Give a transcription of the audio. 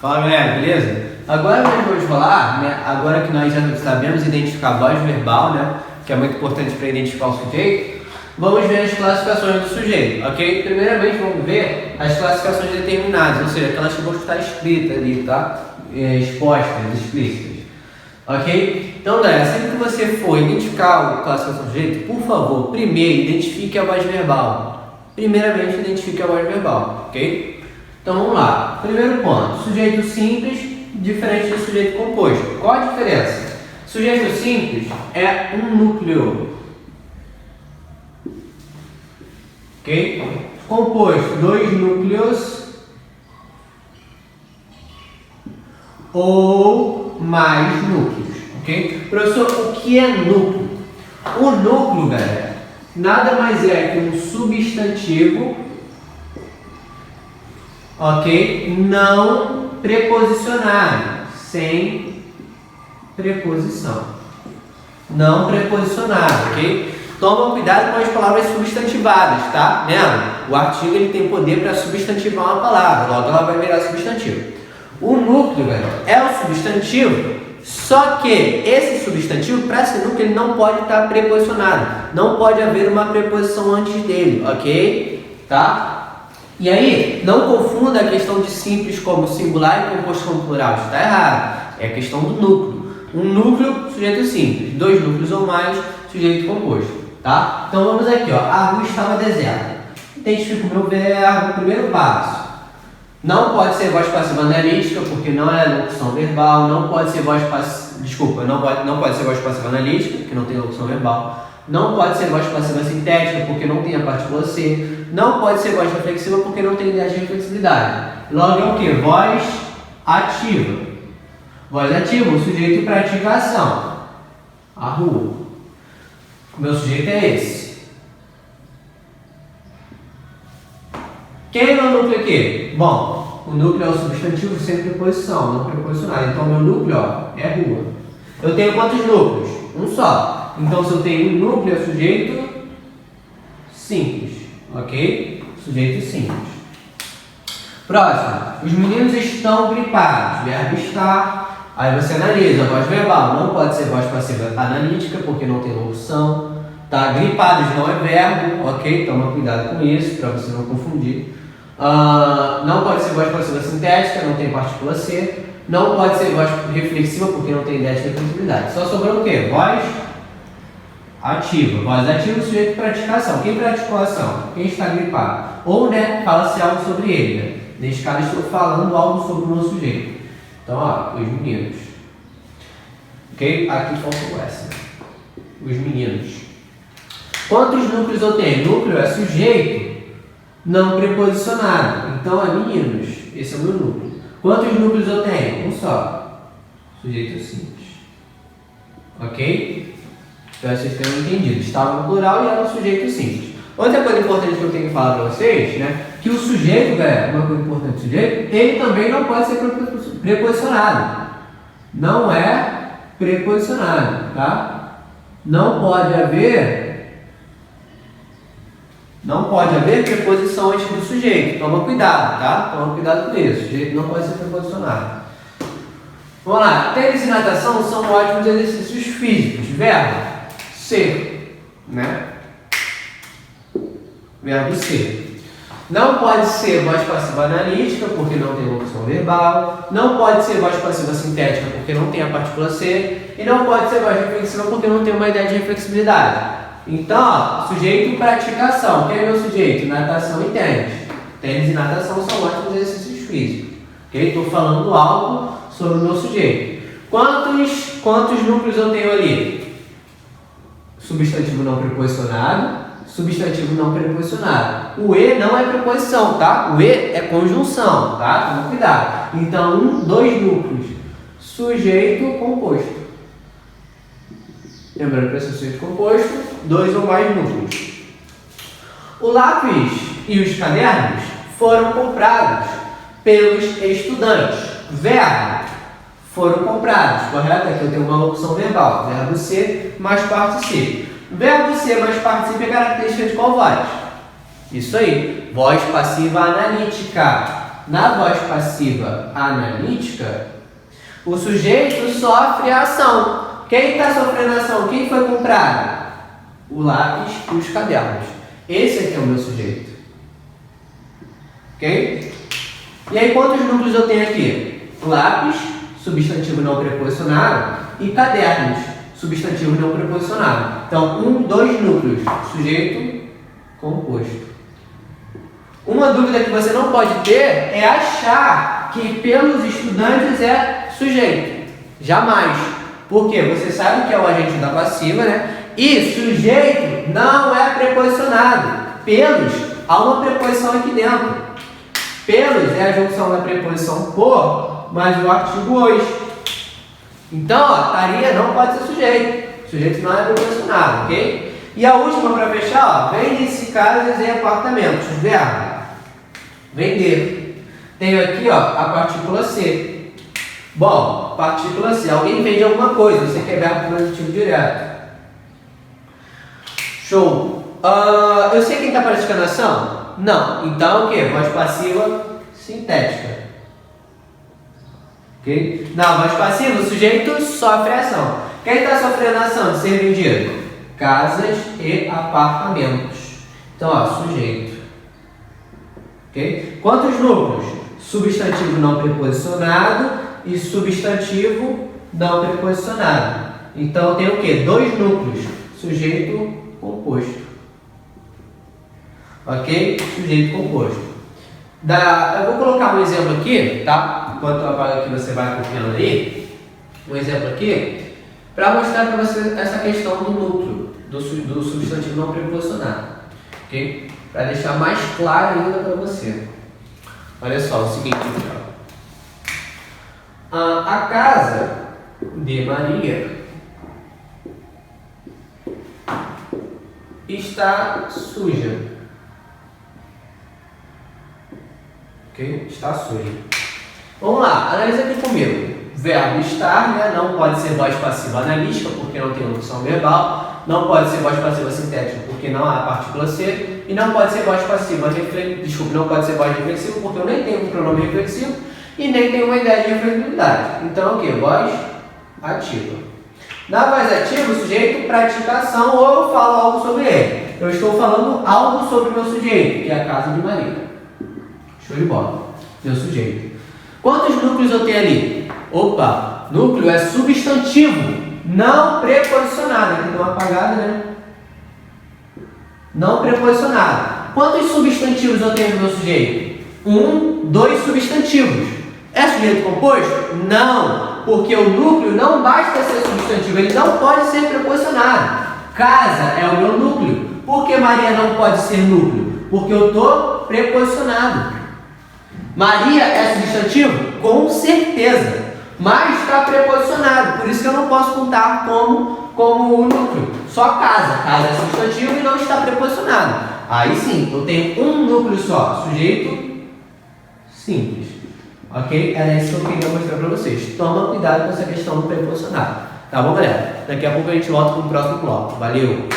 Fala galera, beleza? Agora nós vamos falar, né? Agora que nós já sabemos identificar a voz verbal, né? Que é muito importante para identificar o sujeito, vamos ver as classificações do sujeito, ok? Primeiramente vamos ver as classificações determinadas, ou seja, aquelas que vão estar escritas ali, tá? Expostas, explícitas, ok? Então galera, sempre que você for identificar a classificação do sujeito, por favor, primeiro identifique a voz verbal. Primeiramente identifique a voz verbal, ok? Então vamos lá. Primeiro ponto, sujeito simples diferente do sujeito composto. Qual a diferença? Sujeito simples é um núcleo, ok? Composto, dois núcleos ou mais núcleos, ok? Professor, o que é núcleo? O núcleo, galera, nada mais é que um substantivo, ok? Não preposicionado, sem preposição. Não preposicionado, ok? Toma cuidado com as palavras substantivadas, tá? Lembra? O artigo ele tem poder para substantivar uma palavra, logo ela vai virar substantivo. O núcleo, galera, é o substantivo, só que esse substantivo, para ser núcleo, ele não pode estar preposicionado. Não pode haver uma preposição antes dele, ok? Tá? E aí, não confunda a questão de simples como singular e composto como plural. Isso está errado. É a questão do núcleo. Um núcleo, sujeito simples. Dois núcleos ou mais, sujeito composto. Tá? Então vamos aqui, ó. A rua estava deserta. Identifico o meu verbo, primeiro passo. Não pode ser voz passiva analítica, porque não é locução verbal. Não pode ser voz passiva. Desculpa, não pode ser voz passiva analítica, porque não tem locução verbal. Não pode ser voz passiva sintética, porque não tem a partícula C. Não pode ser voz reflexiva, porque não tem ideia de reflexividade. Logo é o que? Voz ativa. Voz ativa, o sujeito pratica a ação. A rua. O meu sujeito é esse. Quem é o meu núcleo aqui? Bom, o núcleo é o substantivo sem preposição, não preposicionado. Então, meu núcleo, ó, é rua. Eu tenho quantos núcleos? Um só. Então, se eu tenho um núcleo, é sujeito simples. Ok? Sujeito simples. Próximo. Os meninos estão gripados. Verbo estar. Aí você analisa a voz verbal. Não pode ser voz passiva analítica, porque não tem locução. Tá? Gripados não é verbo. Ok? Toma cuidado com isso, para você não confundir. Não pode ser voz passiva sintética, não tem partícula C. Não pode ser voz reflexiva, porque não tem ideia de reflexividade. Só sobrou o quê? Voz ativa. Voz ativa, o sujeito pratica ação. Quem praticou a ação? Quem está gripado? Ou, né, fala-se algo sobre ele, né? Neste caso, estou falando algo sobre o meu sujeito. Então, ó, os meninos. Ok? Aqui faltou essa. Os meninos. Quantos núcleos eu tenho? Núcleo é sujeito não preposicionado. Então, é meninos. Esse é o meu núcleo. Quantos núcleos eu tenho? Um só. Sujeito simples. Ok? Então vocês tenham entendido. Estava no plural e era um sujeito simples. Outra coisa importante que eu tenho que falar para vocês, né? Que o sujeito, galera, uma coisa importante do sujeito, ele também não pode ser preposicionado. Não é preposicionado, tá? Não pode haver preposição antes do sujeito. Toma cuidado, tá? Toma cuidado com isso. O sujeito não pode ser preposicionado. Vamos lá. Tênis e natação são ótimos exercícios físicos. Verbo ser, né? Verbo ser. Não pode ser voz passiva analítica, porque não tem locução verbal. Não pode ser voz passiva sintética, porque não tem a partícula C. E não pode ser voz reflexiva, porque não tem uma ideia de reflexibilidade. Então, ó, sujeito pratica ação. Quem é meu sujeito? Natação e tênis. Tênis e natação são ótimos exercícios físicos. Ok? Estou falando algo sobre o meu sujeito. Quantos núcleos eu tenho ali? Substantivo não preposicionado, substantivo não preposicionado. O E não é preposição, tá? O E é conjunção, tá? Toma cuidado. Então, dois núcleos. Sujeito composto. Lembrando que esse sujeito composto, dois ou mais núcleos. O lápis e os cadernos foram comprados pelos estudantes. Verbo. Foram comprados, correto? Aqui eu tenho uma locução verbal. Verbo ser mais particípio. Verbo ser mais particípio é característica de qual voz? Isso aí. Voz passiva analítica. na voz passiva analítica, o sujeito sofre a ação. Quem está sofrendo a ação? Quem foi comprado? O lápis e os cadernos. Esse aqui é o meu sujeito. Ok? E aí, quantos núcleos eu tenho aqui? Lápis, substantivo não preposicionado, e cadernos, substantivo não preposicionado. Então, 2 núcleos, sujeito composto. Uma dúvida que você não pode ter é achar que pelos estudantes é sujeito. Jamais. Porque você sabe que é o agente da passiva, né? E sujeito não é preposicionado. Pelos, há uma preposição aqui dentro. Pelos é a junção da preposição por mais o artigo os. Então, ó, estaria não pode ser sujeito. Sujeito não é preposicionado, ok? E a última para fechar, ó, vende-se casas e apartamentos. Verbo. Vender. Tenho aqui, ó, a partícula C. Bom, partícula C. Alguém vende alguma coisa. Você quer verbo transitivo direto. Show. Eu sei quem está praticando a ação? Não. Então, o que? Voz passiva sintética. Ok? Na voz passiva, o sujeito sofre a ação. Quem está sofrendo a ação de ser vendido? Casas e apartamentos. Então, ó, sujeito. Ok? Quantos núcleos? Substantivo não preposicionado e substantivo não preposicionado. Então, tem o quê? 2 núcleos. Sujeito composto. Ok? Sujeito composto. Eu vou colocar um exemplo aqui, tá? Enquanto eu apago aqui, você vai acompanhando aí. Um exemplo aqui, para mostrar para você essa questão do núcleo, do substantivo não preposicionado. Ok? Para deixar mais claro ainda para você. Olha só, o seguinte aqui, ó. A casa de Maria está suja. Ok? Está suja. Vamos lá, analisa aqui comigo. Verbo estar, né? Não pode ser voz passiva analítica, porque não tem locução verbal. Não pode ser voz passiva sintética, porque não há partícula C. E não pode ser voz passiva não pode ser voz reflexiva, porque eu nem tenho um pronome reflexivo e nem tenho uma ideia de reflexividade. Então, o que? Voz ativa. Na voz ativa, o sujeito pratica ação ou eu falo algo sobre ele. Eu estou falando algo sobre o meu sujeito, que é a casa de Maria. Show de bola. Meu sujeito. Quantos núcleos eu tenho ali? Opa, núcleo é substantivo não preposicionado. Aqui deu uma apagada, né? Não preposicionado. Quantos substantivos eu tenho no meu sujeito? 2 substantivos. É sujeito composto? Não, porque o núcleo não basta ser substantivo, ele não pode ser preposicionado. Casa é o meu núcleo. Por que Maria não pode ser núcleo? Porque eu estou preposicionado. Maria é substantivo? Com certeza. Mas está preposicionado. Por isso que eu não posso contar como o núcleo. Só casa. Casa é substantivo e não está preposicionado. Aí sim, eu tenho um núcleo só. Sujeito simples. Ok? Era isso que eu queria mostrar para vocês. Toma cuidado com essa questão do preposicionado. Tá bom, galera? Daqui a pouco a gente volta para o próximo bloco. Valeu!